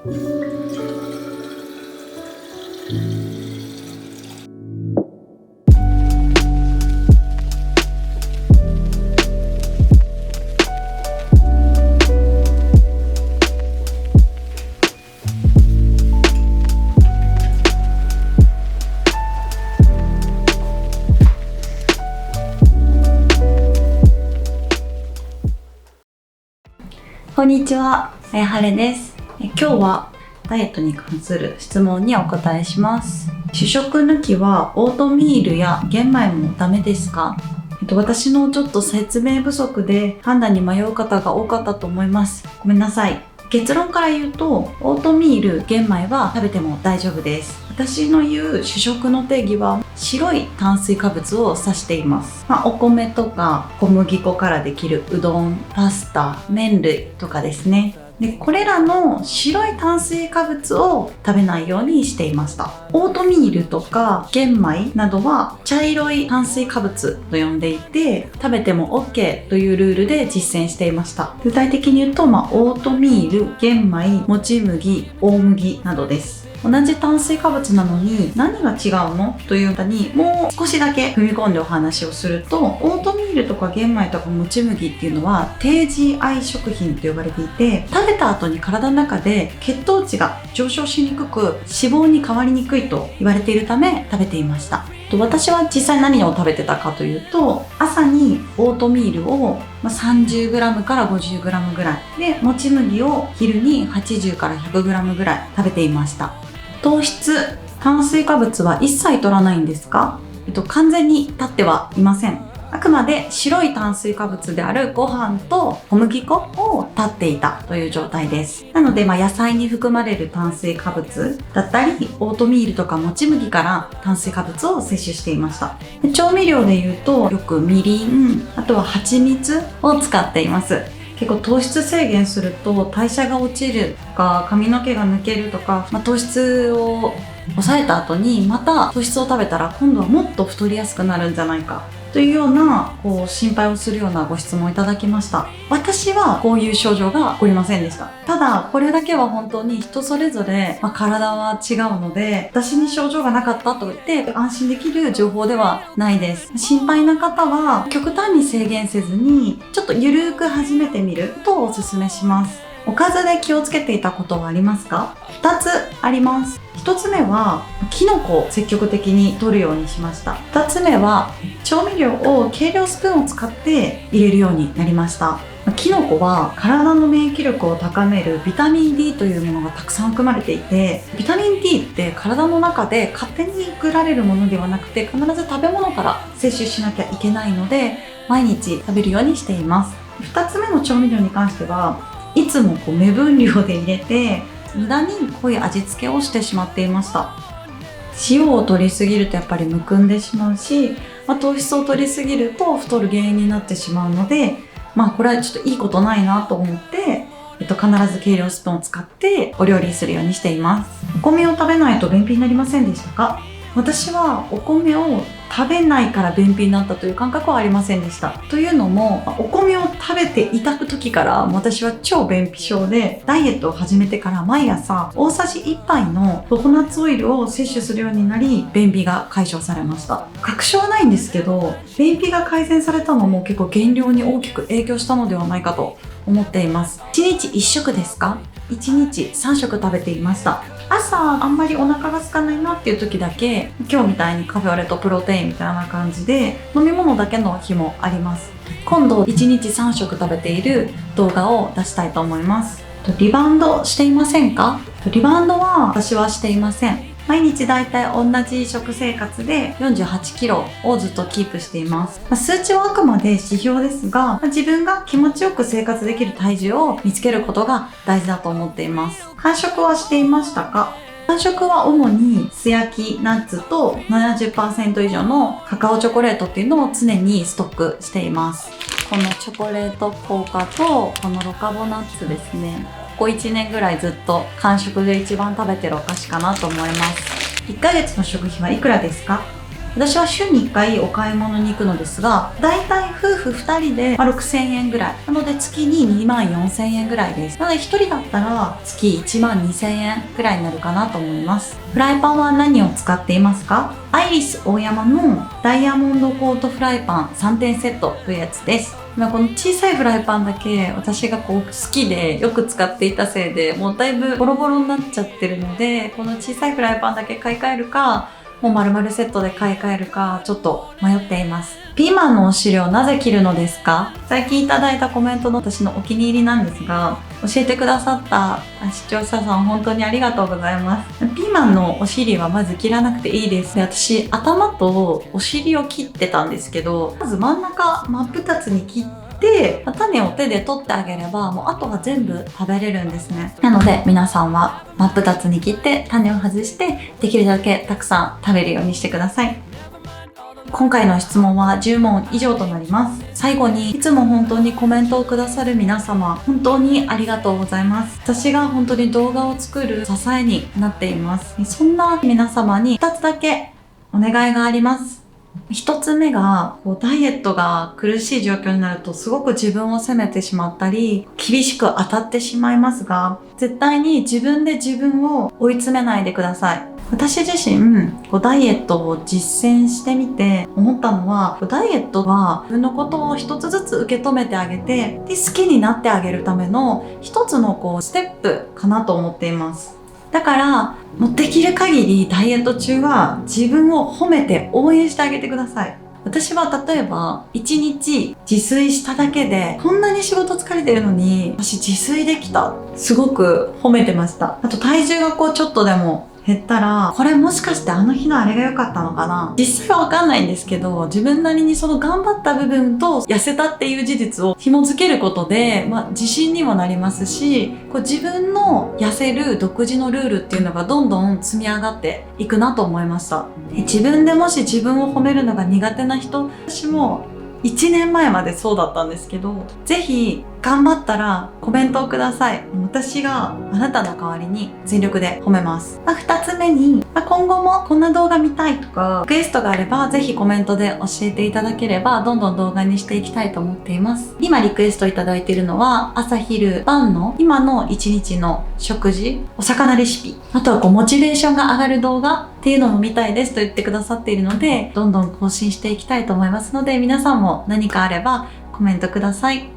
こんにちは、あやはれです。今日はダイエットに関する質問にお答えします。主食抜きはオートミールや玄米もダメですか？私のちょっと説明不足で判断に迷う方が多かったと思います。ごめんなさい。結論から言うと、オートミール、玄米は食べても大丈夫です。私の言う主食の定義は白い炭水化物を指しています。お米とか小麦粉からできるうどん、パスタ、麺類とかですね。で、これらの白い炭水化物を食べないようにしていました。オートミールとか玄米などは茶色い炭水化物と呼んでいて、食べても OK というルールで実践していました。具体的に言うと、オートミール、玄米、もち麦、大麦などです。同じ炭水化物なのに何が違うのという方にもう少しだけ踏み込んでお話をすると、オートミールとか玄米とかもち麦っていうのは低 GI 食品と呼ばれていて、食べた後に体の中で血糖値が上昇しにくく脂肪に変わりにくいと言われているため食べていました。私は実際何を食べてたかというと、朝にオートミールを 30g から 50g ぐらいで、もち麦を昼に80から 100g ぐらい食べていました。糖質、炭水化物は一切取らないんですか？完全に断ってはいません。あくまで白い炭水化物であるご飯と小麦粉を断っていたという状態です。なので、野菜に含まれる炭水化物だったり、オートミールとかもち麦から炭水化物を摂取していました。で、調味料で言うと、よくみりん、あとは蜂蜜を使っています。結構糖質制限すると代謝が落ちるとか髪の毛が抜けるとか、糖質を抑えた後にまた糖質を食べたら今度はもっと太りやすくなるんじゃないかというような心配をするようなご質問をいただきました。私はこういう症状が起こりませんでした。ただこれだけは本当に人それぞれ、体は違うので、私に症状がなかったと言って安心できる情報ではないです。心配な方は極端に制限せずにちょっとゆるーく始めてみるとおすすめします。おかずで気をつけていたことはありますか？2つあります。1つ目はキノコを積極的に摂るようにしました。2つ目は調味料を計量スプーンを使って入れるようになりました。キノコは体の免疫力を高めるビタミン D というものがたくさん含まれていて、ビタミン D って体の中で勝手に作られるものではなくて、必ず食べ物から摂取しなきゃいけないので、毎日食べるようにしています。2つ目の調味料に関してはいつも目分量で入れて無駄に濃い味付けをしてしまっていました。塩を取りすぎるとやっぱりむくんでしまうし、糖質を取りすぎると太る原因になってしまうので、これはちょっといいことないなと思って、必ず計量スプーンを使ってお料理するようにしています。お米を食べないと便秘になりませんでしたか？私はお米を食べないから便秘になったという感覚はありませんでした。というのも、お米を食べていた時から私は超便秘症で、ダイエットを始めてから毎朝大さじ1杯のココナッツオイルを摂取するようになり、便秘が解消されました。確証はないんですけど、便秘が改善されたのも結構減量に大きく影響したのではないかと思っています。1日1食ですか？1日3食食べていました。朝あんまりお腹が空かないなっていう時だけ、今日みたいにカフェオレとプロテインみたいな感じで飲み物だけの日もあります。今度1日3食食べている動画を出したいと思います。リバウンドしていませんか？リバウンドは私はしていません。毎日だいたい同じ食生活で48キロをずっとキープしています。数値はあくまで指標ですが、自分が気持ちよく生活できる体重を見つけることが大事だと思っています。間食はしていましたか？間食は主に素焼きナッツと 70% 以上のカカオチョコレートっていうのを常にストックしています。このチョコレート効果とこのロカボナッツですね。ここ1年ぐらいずっと間食で一番食べてるお菓子かなと思います。1ヶ月の食費はいくらですか？私は週に1回お買い物に行くのですが、だいたい夫婦2人で6000円ぐらいなので、月に2万4000円ぐらいです。なので1人だったら月1万2000円ぐらいになるかなと思います。フライパンは何を使っていますか？アイリスオーヤマのダイヤモンドコートフライパン3点セットというやつです。この小さいフライパンだけ私が好きでよく使っていたせいで、もうだいぶボロボロになっちゃってるので、この小さいフライパンだけ買い替えるか、もう丸々セットで買い替えるかちょっと迷っています。ピーマンのお汁をなぜ切るのですか？最近いただいたコメントの私のお気に入りなんですが、教えてくださった視聴者さん本当にありがとうございます。ピーマンのお尻はまず切らなくていいです。で、私頭とお尻を切ってたんですけど、まず真ん中真っ二つに切って種を手で取ってあげれば、もうあとは全部食べれるんですね。なので皆さんは真っ二つに切って種を外して、できるだけたくさん食べるようにしてください。今回の質問は10問以上となります。最後に、いつも本当にコメントをくださる皆様、本当にありがとうございます。私が本当に動画を作る支えになっています。そんな皆様に2つだけお願いがあります。1つ目が、ダイエットが苦しい状況になるとすごく自分を責めてしまったり、厳しく当たってしまいますが、絶対に自分で自分を追い詰めないでください。私自身、ダイエットを実践してみて思ったのは、ダイエットは自分のことを一つずつ受け止めてあげて、で好きになってあげるための一つのステップかなと思っています。だから、もうできる限りダイエット中は自分を褒めて応援してあげてください。私は例えば1日自炊しただけで、こんなに仕事疲れてるのに私自炊できた、すごく褒めてました。あと体重がちょっとでも減ったら、これもしかしてあの日のあれが良かったのかな、実際はわかんないんですけど、自分なりにその頑張った部分と痩せたっていう事実を紐付けることで、自信にもなりますし、自分の痩せる独自のルールっていうのがどんどん積み上がっていくなと思いました。自分でもし自分を褒めるのが苦手な人、私も1年前までそうだったんですけど、ぜひ頑張ったらコメントをください。私があなたの代わりに全力で褒めます。2つ目に、今後もこんな動画見たいとかリクエストがあれば、ぜひコメントで教えていただければ、どんどん動画にしていきたいと思っています。今リクエストいただいているのは、朝昼晩の今の1日の食事、お魚レシピ、あとはモチベーションが上がる動画っていうのも見たいですと言ってくださっているので、どんどん更新していきたいと思いますので、皆さんも何かあればコメントください。